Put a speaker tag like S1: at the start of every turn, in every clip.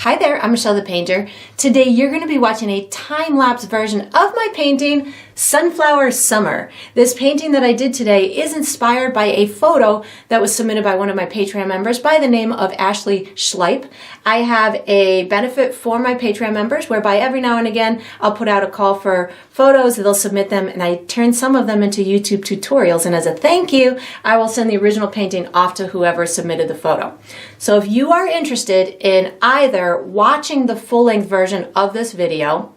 S1: Hi there, I'm Michelle the Painter. Today you're going to be watching a time-lapse version of my painting, Sunflower Summer. This painting that I did today is inspired by a photo that was submitted by one of my Patreon members by the name of Ashley Schleip. I have a benefit for my Patreon members whereby every now and again I'll put out a call for photos, they'll submit them, and I turn some of them into YouTube tutorials, and as a thank you, I will send the original painting off to whoever submitted the photo. So if you are interested in either watching the full-length version of this video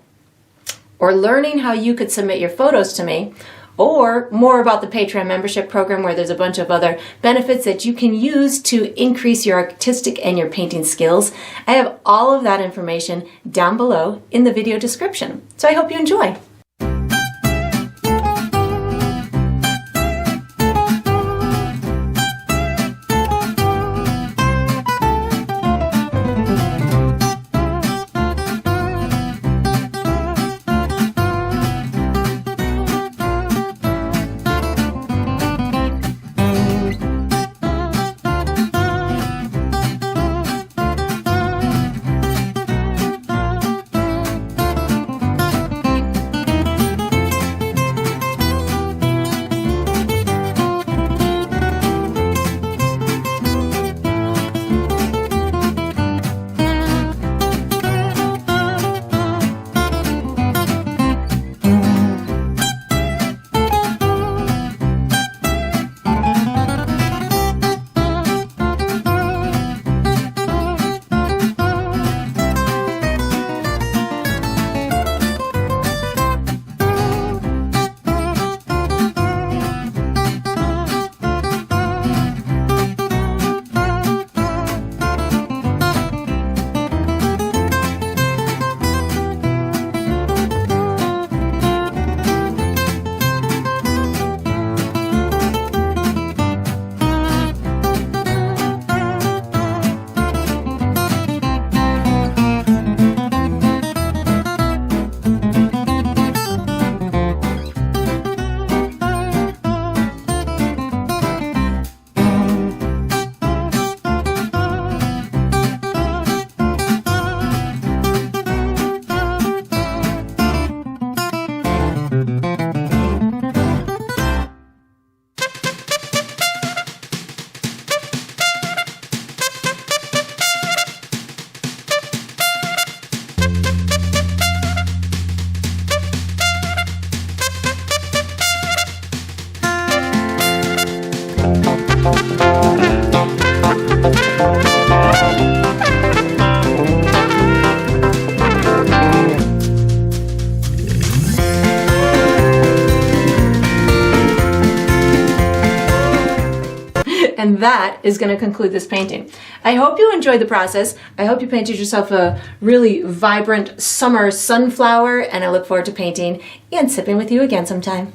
S1: or learning how you could submit your photos to me, or more about the Patreon membership program where there's a bunch of other benefits that you can use to increase your artistic and your painting skills, I have all of that information down below in the video description. So I hope you enjoy. And that is going to conclude this painting. I hope you enjoyed the process. I hope you painted yourself a really vibrant summer sunflower, and I look forward to painting and sipping with you again sometime.